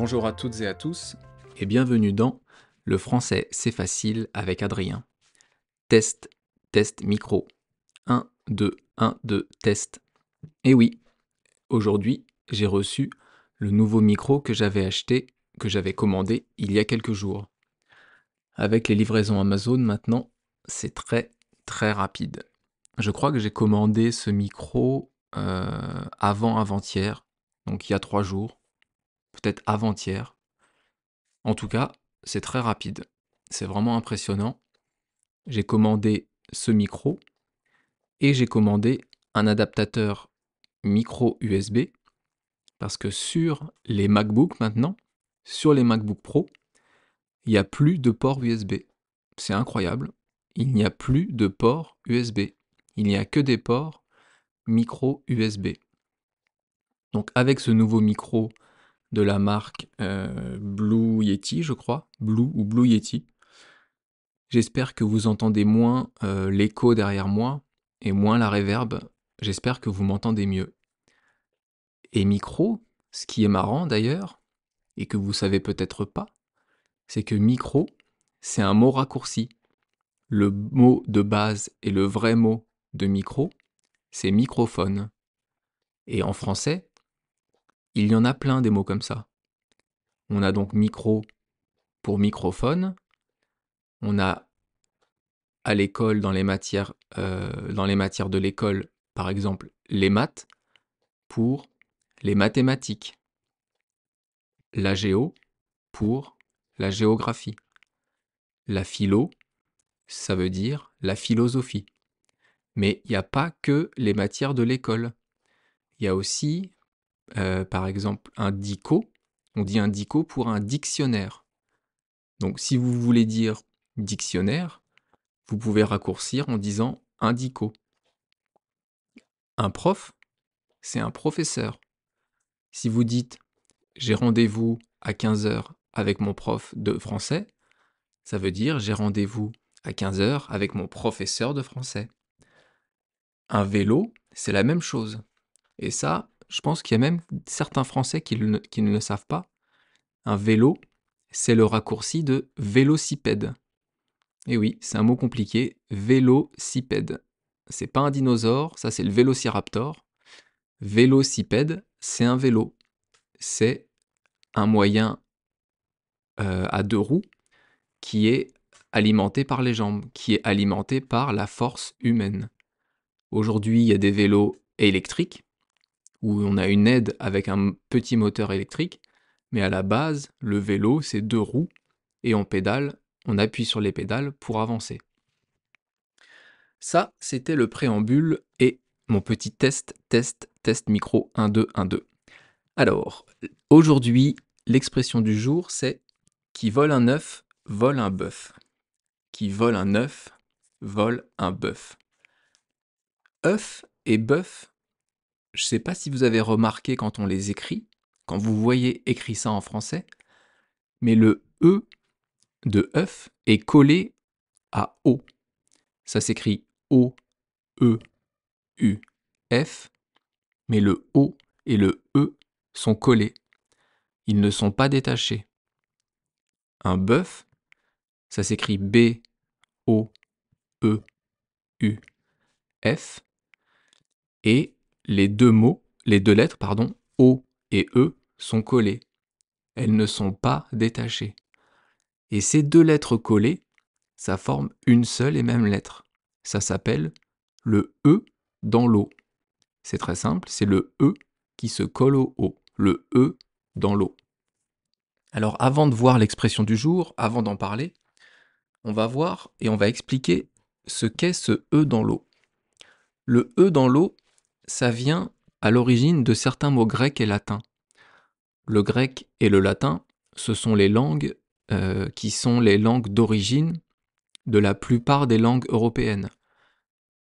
Bonjour à toutes et à tous, et bienvenue dans Le français c'est facile avec Adrien. Test, test micro. 1, 2, 1, 2, test. Et oui, aujourd'hui, j'ai reçu le nouveau micro que j'avais acheté, que j'avais commandé il y a quelques jours. Avec les livraisons Amazon maintenant, c'est très très rapide. Je crois que j'ai commandé ce micro avant-hier, donc il y a 3 jours, peut-être avant-hier. En tout cas, c'est très rapide. C'est vraiment impressionnant. J'ai commandé ce micro et j'ai commandé un adaptateur micro USB parce que sur les MacBook maintenant, sur les MacBook Pro, il n'y a plus de port USB. C'est incroyable. Il n'y a plus de port USB. Il n'y a que des ports micro USB. Donc avec ce nouveau micro de la marque Blue Yeti, je crois, Blue ou Blue Yeti, j'espère que vous entendez moins l'écho derrière moi et moins la réverb. J'espère que vous m'entendez mieux. Et micro, ce qui est marrant d'ailleurs, et que vous savez peut-être pas, c'est que micro, c'est un mot raccourci. Le mot de base et le vrai mot de micro, c'est microphone. Et en français, il y en a plein des mots comme ça. On a donc micro pour microphone, on a à l'école, dans les matières de l'école, par exemple, les maths, pour les mathématiques. La géo, pour la géographie. La philo, ça veut dire la philosophie. Mais il n'y a pas que les matières de l'école. Il y a aussi, par exemple, un dico. On dit un dico pour un dictionnaire. Donc si vous voulez dire dictionnaire, vous pouvez raccourcir en disant un dico. Un prof, c'est un professeur. Si vous dites j'ai rendez-vous à 15 heures avec mon prof de français, ça veut dire j'ai rendez-vous à 15 heures avec mon professeur de français. Un vélo, c'est la même chose. Et ça, je pense qu'il y a même certains Français qui ne le savent pas. Un vélo, c'est le raccourci de vélocipède. Et oui, c'est un mot compliqué, vélocipède. C'est pas un dinosaure, ça c'est le vélociraptor. Vélocipède, c'est un vélo. C'est un moyen à 2 roues qui est alimenté par les jambes, qui est alimenté par la force humaine. Aujourd'hui, il y a des vélos électriques, où on a une aide avec un petit moteur électrique, mais à la base, le vélo, c'est 2 roues, et on pédale, on appuie sur les pédales pour avancer. Ça, c'était le préambule et mon petit test micro 1, 2, 1, 2. Alors, aujourd'hui, l'expression du jour, c'est « qui vole un œuf, vole un bœuf ». Qui vole un œuf, vole un bœuf. œuf et bœuf, je ne sais pas si vous avez remarqué quand on les écrit, quand vous voyez écrit ça en français, mais le E de œuf est collé à O. Ça s'écrit O, E, U, F, mais le O et le E sont collés. Ils ne sont pas détachés. Un bœuf, ça s'écrit B, O, E, U, F, et les deux lettres, pardon, O et E, sont collées. Elles ne sont pas détachées. Et ces 2 lettres collées, ça forme une seule et même lettre. Ça s'appelle le E dans l'eau. C'est très simple, c'est le E qui se colle au O. Le E dans l'eau. Alors avant de voir l'expression du jour, avant d'en parler, on va voir et on va expliquer ce qu'est ce E dans l'eau. Le E dans l'eau, ça vient à l'origine de certains mots grecs et latins. Le grec et le latin, ce sont les langues qui sont les langues d'origine de la plupart des langues européennes.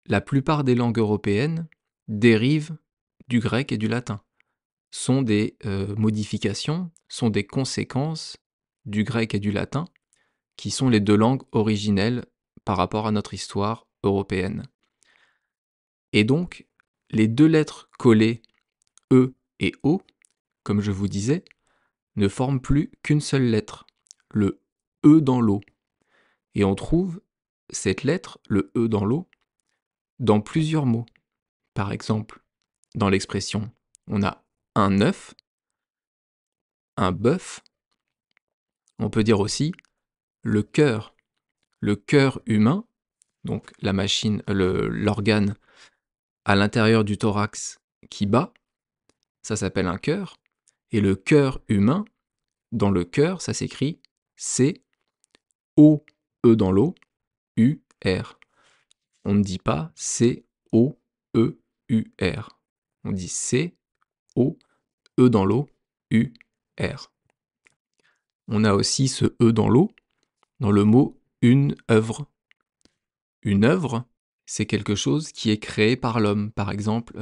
La plupart des langues européennes dérivent du grec et du latin, sont des modifications, sont des conséquences du grec et du latin, qui sont les 2 langues originelles par rapport à notre histoire européenne. Et donc, les 2 lettres collées E et O, comme je vous disais, ne forme plus qu'une seule lettre, le E dans l'eau. Et on trouve cette lettre, le E dans l'eau, dans plusieurs mots. Par exemple, dans l'expression, on a un œuf, un bœuf. On peut dire aussi le cœur humain, donc la machine, l'organe à l'intérieur du thorax qui bat, ça s'appelle un cœur. Et le cœur humain, dans le cœur, ça s'écrit C-O, E dans l'eau, U-R. On ne dit pas C-O-E-U-R. On dit C-O, E dans l'eau, U-R. On a aussi ce E dans l'eau dans le mot une œuvre. Une œuvre, c'est quelque chose qui est créé par l'homme. Par exemple,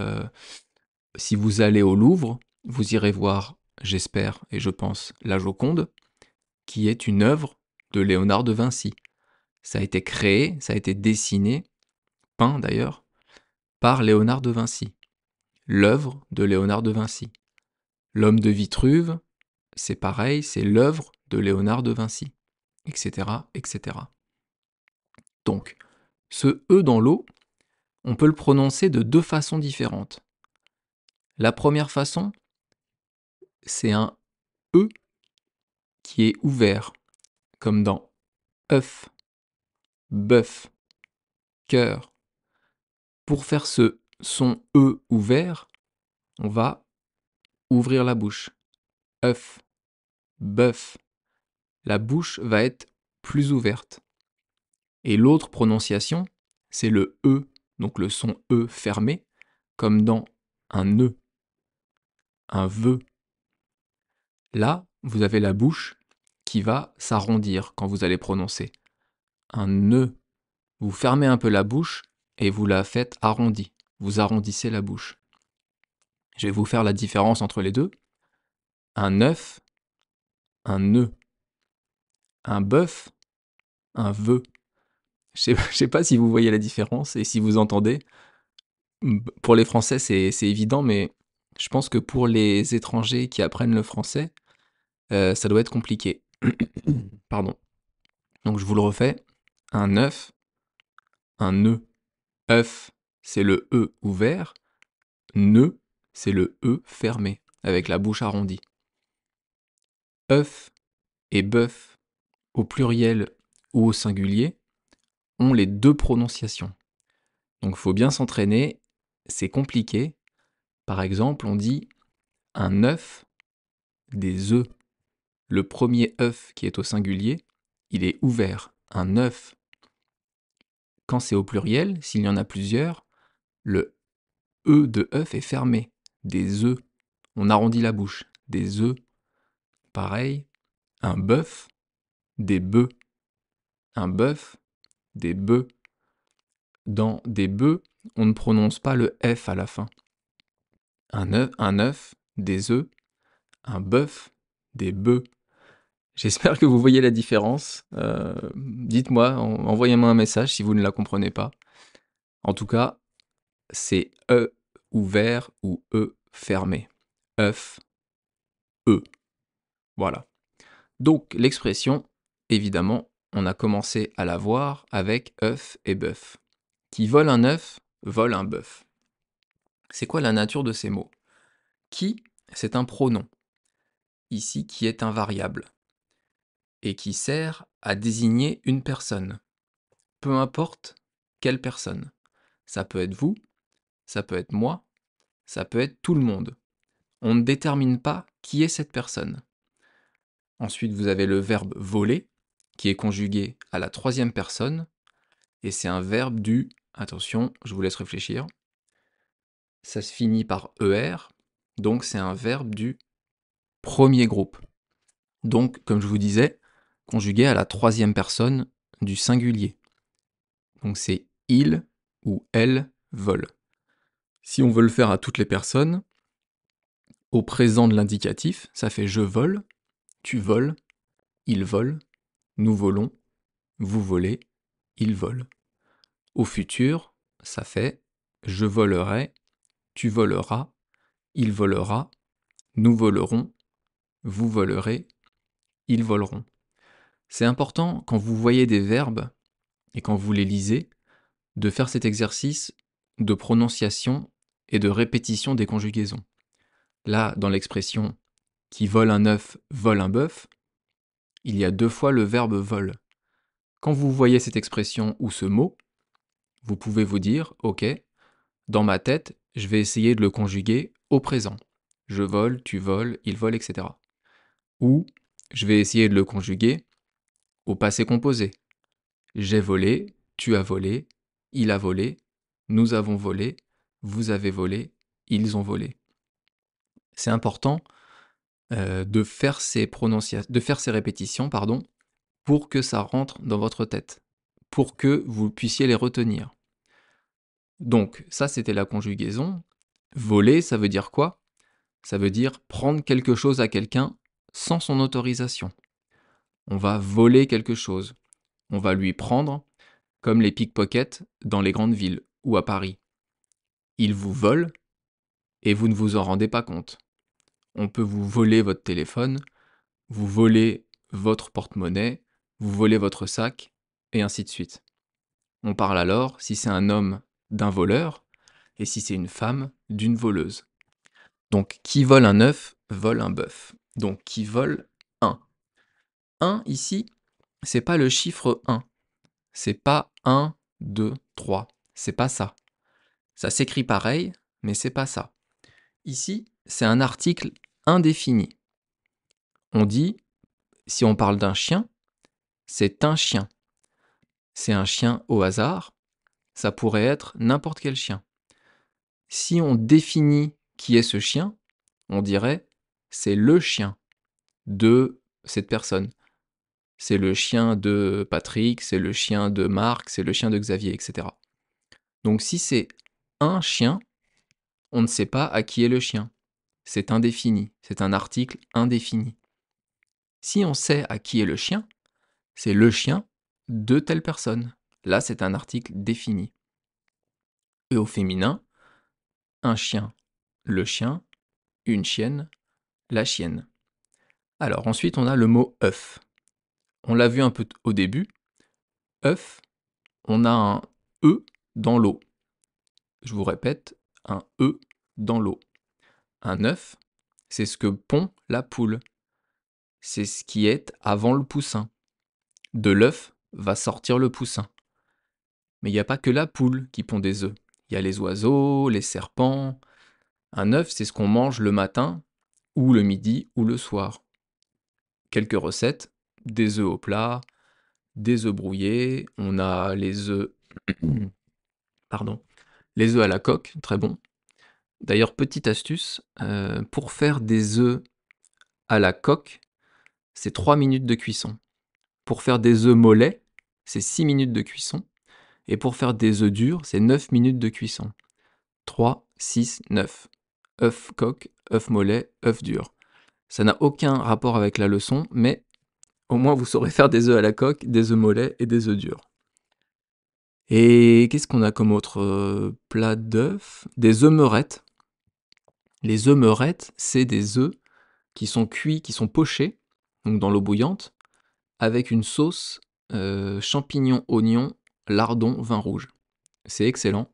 si vous allez au Louvre, vous irez voir, j'espère et je pense, la Joconde, qui est une œuvre de Léonard de Vinci. Ça a été créé, ça a été dessiné, peint d'ailleurs, par Léonard de Vinci. L'œuvre de Léonard de Vinci. L'homme de Vitruve, c'est pareil, c'est l'œuvre de Léonard de Vinci, etc., etc. Donc, ce E dans l'eau, on peut le prononcer de deux façons différentes. La première façon, c'est un E qui est ouvert, comme dans œuf, bœuf, cœur. Pour faire ce son E ouvert, on va ouvrir la bouche. œuf, bœuf. La bouche va être plus ouverte. Et l'autre prononciation, c'est le E, donc le son E fermé, comme dans un nœud, un vœu. Là, vous avez la bouche qui va s'arrondir quand vous allez prononcer. Un nœud. Vous fermez un peu la bouche et vous la faites arrondie. Vous arrondissez la bouche. Je vais vous faire la différence entre les deux. Un œuf, un nœud. Un bœuf, un vœu. Je sais pas si vous voyez la différence et si vous entendez. Pour les Français, c'est évident, mais je pense que pour les étrangers qui apprennent le français, ça doit être compliqué. Pardon. Donc je vous le refais. Un œuf, un nœud. œuf, c'est le E ouvert. Nœud, c'est le E fermé, avec la bouche arrondie. œuf et bœuf, au pluriel ou au singulier, ont les deux prononciations. Donc il faut bien s'entraîner, c'est compliqué. Par exemple, on dit un œuf, des œufs. Le premier œuf qui est au singulier, il est ouvert, un œuf. Quand c'est au pluriel, s'il y en a plusieurs, le E de œuf est fermé, des œufs. On arrondit la bouche, des œufs. Pareil, un bœuf, des bœufs. Un bœuf, des bœufs. Dans des bœufs, on ne prononce pas le F à la fin. Un œuf, des œufs. Un bœuf, des bœufs. J'espère que vous voyez la différence. Dites-moi, envoyez-moi un message si vous ne la comprenez pas. En tout cas, c'est E ouvert ou E fermé. œuf, E. Voilà. Donc l'expression, évidemment, on a commencé à la voir avec œuf et bœuf. Qui vole un œuf, vole un bœuf. C'est quoi la nature de ces mots? Qui, c'est un pronom, ici qui est un variable, et qui sert à désigner une personne. Peu importe quelle personne. Ça peut être vous, ça peut être moi, ça peut être tout le monde. On ne détermine pas qui est cette personne. Ensuite, vous avez le verbe voler, qui est conjugué à la troisième personne, et c'est un verbe du, attention, je vous laisse réfléchir, ça se finit par ER, donc c'est un verbe du premier groupe. Donc, comme je vous disais, conjugué à la troisième personne du singulier. Donc c'est il ou elle vole. Si on veut le faire à toutes les personnes, au présent de l'indicatif, ça fait je vole, tu voles, il vole, nous volons, vous volez, il vole. Au futur, ça fait je volerai, tu voleras, il volera, nous volerons, vous volerez, ils voleront. C'est important quand vous voyez des verbes et quand vous les lisez, de faire cet exercice de prononciation et de répétition des conjugaisons. Là, dans l'expression « qui vole un œuf, vole un bœuf », il y a 2 fois le verbe « vole ». Quand vous voyez cette expression ou ce mot, vous pouvez vous dire « Ok, dans ma tête, je vais essayer de le conjuguer au présent. Je vole, tu voles, il vole, etc. » Ou je vais essayer de le conjuguer au passé composé. J'ai volé, tu as volé, il a volé, nous avons volé, vous avez volé, ils ont volé. C'est important de faire ces répétitions, pour que ça rentre dans votre tête, pour que vous puissiez les retenir. Donc, ça, c'était la conjugaison. Voler, ça veut dire quoi? Ça veut dire prendre quelque chose à quelqu'un sans son autorisation. On va voler quelque chose. On va lui prendre, comme les pickpockets dans les grandes villes ou à Paris. Ils vous volent et vous ne vous en rendez pas compte. On peut vous voler votre téléphone, vous voler votre porte-monnaie, vous voler votre sac, et ainsi de suite. On parle alors, si c'est un homme, d'un voleur, et si c'est une femme, d'une voleuse. Donc, qui vole un œuf, vole un bœuf. Donc, qui vole 1. 1, ici, c'est pas le chiffre 1. C'est pas 1, 2, 3. C'est pas ça. Ça s'écrit pareil, mais c'est pas ça. Ici, c'est un article indéfini. On dit, si on parle d'un chien, c'est un chien. C'est un chien au hasard, ça pourrait être n'importe quel chien. Si on définit qui est ce chien, on dirait c'est le chien de cette personne. C'est le chien de Patrick, c'est le chien de Marc, c'est le chien de Xavier, etc. Donc si c'est un chien, on ne sait pas à qui est le chien. C'est indéfini, c'est un article indéfini. Si on sait à qui est le chien, c'est le chien de telle personne. Là, c'est un article défini. Et au féminin, un chien, le chien, une chienne, la chienne. Alors ensuite, on a le mot œuf. On l'a vu un peu au début. œuf, on a un E dans l'eau. Je vous répète, un E dans l'eau. Un œuf, c'est ce que pond la poule. C'est ce qui est avant le poussin. De l'œuf va sortir le poussin. Mais il n'y a pas que la poule qui pond des œufs. Il y a les oiseaux, les serpents. Un œuf, c'est ce qu'on mange le matin, ou le midi, ou le soir. Quelques recettes, des œufs au plat, des œufs brouillés, on a les œufs pardon, les œufs à la coque, très bon. D'ailleurs, petite astuce, pour faire des œufs à la coque, c'est 3 minutes de cuisson. Pour faire des œufs mollets, c'est 6 minutes de cuisson. Et pour faire des œufs durs, c'est 9 minutes de cuisson. 3, 6, 9. œuf coque, œuf mollet, œuf dur. Ça n'a aucun rapport avec la leçon, mais au moins vous saurez faire des œufs à la coque, des œufs mollets et des œufs durs. Et qu'est-ce qu'on a comme autre plat d'œufs? Des œufs meurettes. Les œufs meurettes, c'est des œufs qui sont cuits, qui sont pochés, donc dans l'eau bouillante, avec une sauce champignons, oignons, lardons, vin rouge. C'est excellent.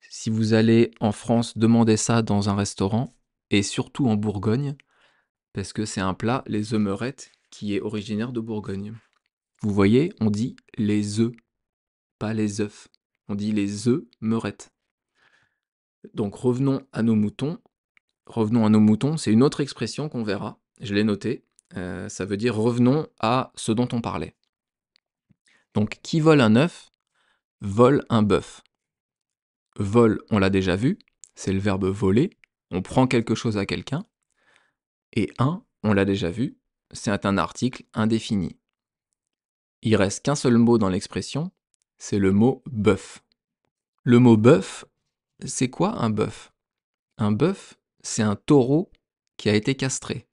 Si vous allez en France, demandez ça dans un restaurant, et surtout en Bourgogne, parce que c'est un plat, les œufs meurettes, qui est originaire de Bourgogne. Vous voyez, on dit les œufs, pas les œufs. On dit les œufs meurettes. Donc revenons à nos moutons. Revenons à nos moutons, c'est une autre expression qu'on verra. Je l'ai noté. Ça veut dire revenons à ce dont on parlait. Donc qui vole un œuf, vole un bœuf. Vol, on l'a déjà vu, c'est le verbe voler. On prend quelque chose à quelqu'un. Et un, on l'a déjà vu, c'est un article indéfini. Il reste qu'un seul mot dans l'expression, c'est le mot bœuf. Le mot bœuf, c'est quoi un bœuf? Un bœuf, c'est un taureau qui a été castré.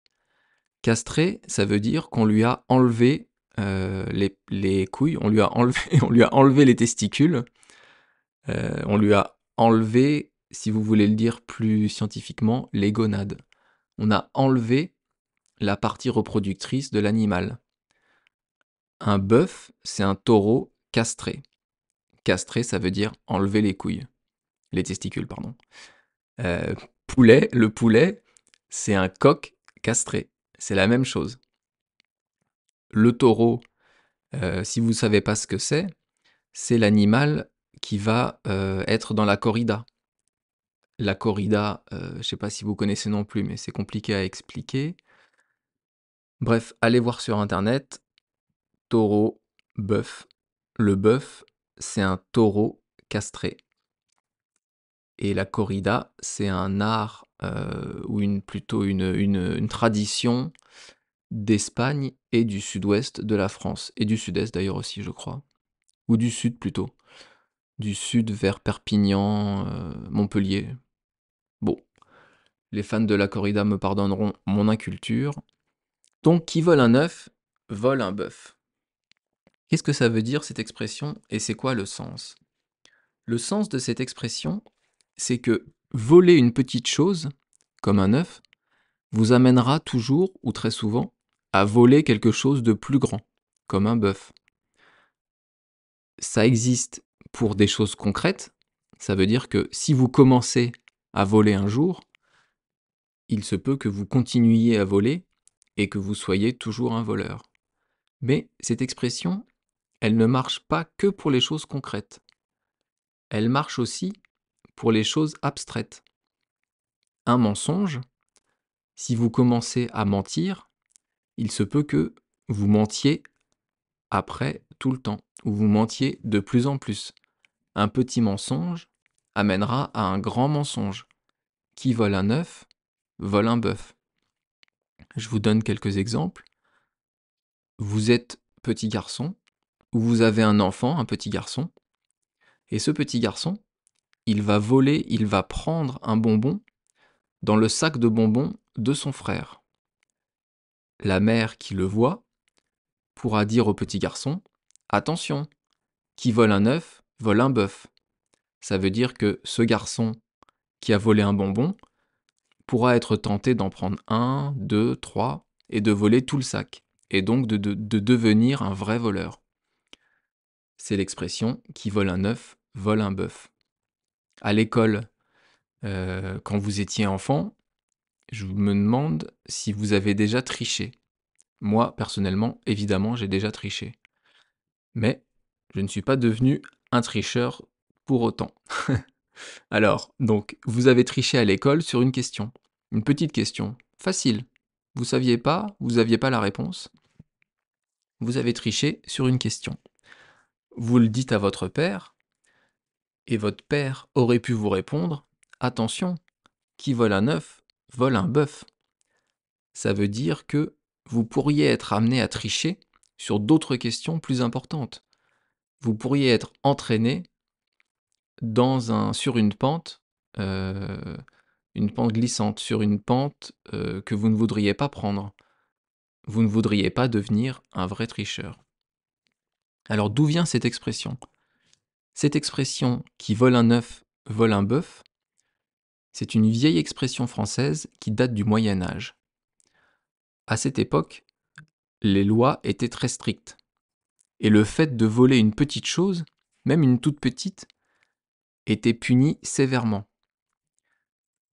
Castré, ça veut dire qu'on lui a enlevé les couilles, on lui a enlevé les testicules, on lui a enlevé, si vous voulez le dire plus scientifiquement, les gonades. On a enlevé la partie reproductrice de l'animal. Un bœuf, c'est un taureau castré. Castré, ça veut dire enlever les couilles. Les testicules, pardon. Euh, le poulet, c'est un coq castré. C'est la même chose. Le taureau, si vous ne savez pas ce que c'est l'animal qui va être dans la corrida. La corrida, je ne sais pas si vous connaissez non plus, mais c'est compliqué à expliquer. Bref, allez voir sur internet, taureau, bœuf. Le bœuf, c'est un taureau castré. Et la corrida, c'est un art ou plutôt une tradition d'Espagne et du sud-ouest de la France. Et du sud-est d'ailleurs aussi, je crois. Ou du sud plutôt. Du sud vers Perpignan, Montpellier. Bon, les fans de la corrida me pardonneront mon inculture. Donc, qui vole un œuf, vole un bœuf. Qu'est-ce que ça veut dire cette expression et c'est quoi le sens? Le sens de cette expression, c'est que voler une petite chose, comme un œuf, vous amènera toujours, ou très souvent, à voler quelque chose de plus grand, comme un bœuf. Ça existe pour des choses concrètes, ça veut dire que si vous commencez à voler un jour, il se peut que vous continuiez à voler et que vous soyez toujours un voleur. Mais cette expression, elle ne marche pas que pour les choses concrètes. Elle marche aussi pour les choses abstraites. Un mensonge, si vous commencez à mentir, il se peut que vous mentiez après tout le temps, ou vous mentiez de plus en plus. Un petit mensonge amènera à un grand mensonge. Qui vole un œuf, vole un bœuf. Je vous donne quelques exemples. Vous êtes petit garçon, ou vous avez un enfant, un petit garçon, et ce petit garçon, il va voler, il va prendre un bonbon dans le sac de bonbons de son frère. La mère qui le voit pourra dire au petit garçon « Attention, qui vole un œuf, vole un bœuf ». Ça veut dire que ce garçon qui a volé un bonbon pourra être tenté d'en prendre 1, 2, 3 et de voler tout le sac, et donc de devenir un vrai voleur. C'est l'expression « qui vole un œuf, vole un bœuf ». À l'école, quand vous étiez enfant, je me demande si vous avez déjà triché. Moi, personnellement, évidemment, j'ai déjà triché. Mais je ne suis pas devenu un tricheur pour autant. Alors, donc, vous avez triché à l'école sur une question. Une petite question. Facile. Vous saviez pas, vous n'aviez pas la réponse. Vous avez triché sur une question. Vous le dites à votre père, et votre père aurait pu vous répondre « Attention, qui vole un œuf, vole un bœuf ». Ça veut dire que vous pourriez être amené à tricher sur d'autres questions plus importantes. Vous pourriez être entraîné sur une pente glissante, sur une pente que vous ne voudriez pas prendre. Vous ne voudriez pas devenir un vrai tricheur. Alors d'où vient cette expression? Cette expression « qui vole un œuf, vole un bœuf », c'est une vieille expression française qui date du Moyen Âge. À cette époque, les lois étaient très strictes. Et le fait de voler une petite chose, même une toute petite, était puni sévèrement.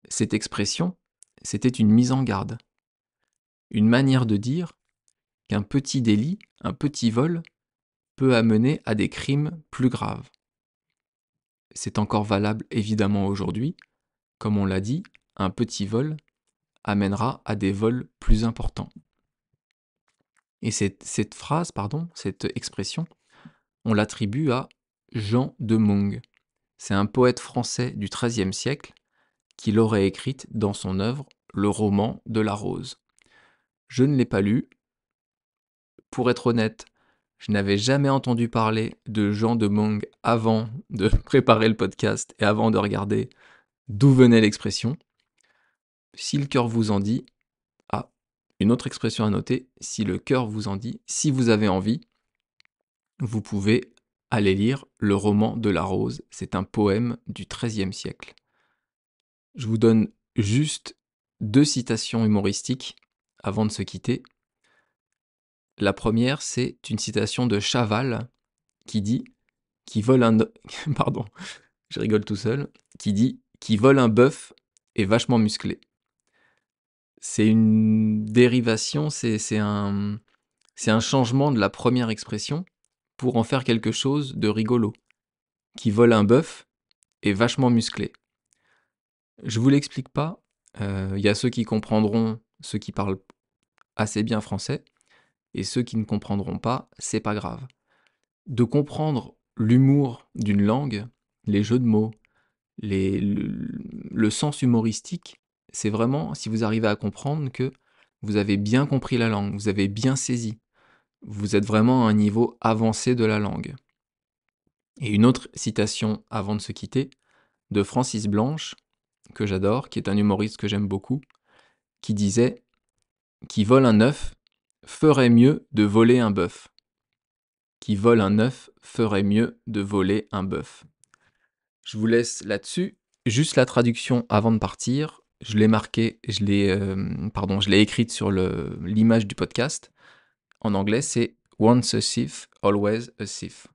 Cette expression, c'était une mise en garde. Une manière de dire qu'un petit délit, un petit vol, peut amener à des crimes plus graves. C'est encore valable évidemment aujourd'hui. Comme on l'a dit, un petit vol amènera à des vols plus importants. Et cette expression, on l'attribue à Jean de Meung. C'est un poète français du XIIIe siècle qui l'aurait écrite dans son œuvre Le roman de la rose. Je ne l'ai pas lu. Pour être honnête, je n'avais jamais entendu parler de Jean de Meung avant de préparer le podcast et avant de regarder d'où venait l'expression. Si le cœur vous en dit, une autre expression à noter, si le cœur vous en dit, si vous avez envie, vous pouvez aller lire Le roman de la rose. C'est un poème du XIIIe siècle. Je vous donne juste 2 citations humoristiques avant de se quitter. La première, c'est une citation de Chaval qui dit « Qui vole un... Pardon, je rigole tout seul. Qui dit « Qui vole un bœuf est vachement musclé ». C'est une dérivation, c'est un changement de la première expression pour en faire quelque chose de rigolo. Qui vole un bœuf est vachement musclé. Je vous l'explique pas. Il y a ceux qui comprendront, ceux qui parlent assez bien français, et ceux qui ne comprendront pas, c'est pas grave. De comprendre l'humour d'une langue, les jeux de mots, le sens humoristique, c'est vraiment si vous arrivez à comprendre que vous avez bien compris la langue, vous avez bien saisi, vous êtes vraiment à un niveau avancé de la langue. Et une autre citation avant de se quitter, de Francis Blanche, que j'adore, qui est un humoriste que j'aime beaucoup, qui disait « Qui vole un œuf ferait mieux de voler un bœuf. Qui vole un œuf ferait mieux de voler un bœuf. » Je vous laisse là-dessus. Juste la traduction avant de partir. Je l'ai marqué, je l'ai écrite sur l'image du podcast. En anglais, c'est « Once a thief, always a thief ».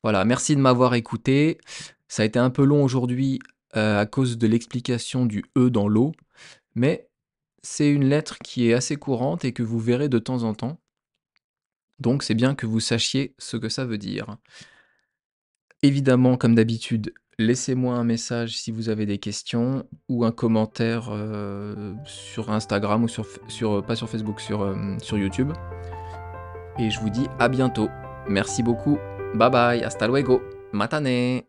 Voilà, merci de m'avoir écouté. Ça a été un peu long aujourd'hui à cause de l'explication du « e » dans l'eau, mais c'est une lettre qui est assez courante et que vous verrez de temps en temps. Donc c'est bien que vous sachiez ce que ça veut dire. Évidemment, comme d'habitude, laissez-moi un message si vous avez des questions ou un commentaire sur Instagram ou pas sur Facebook, sur YouTube. Et je vous dis à bientôt. Merci beaucoup. Bye bye, hasta luego. Matane.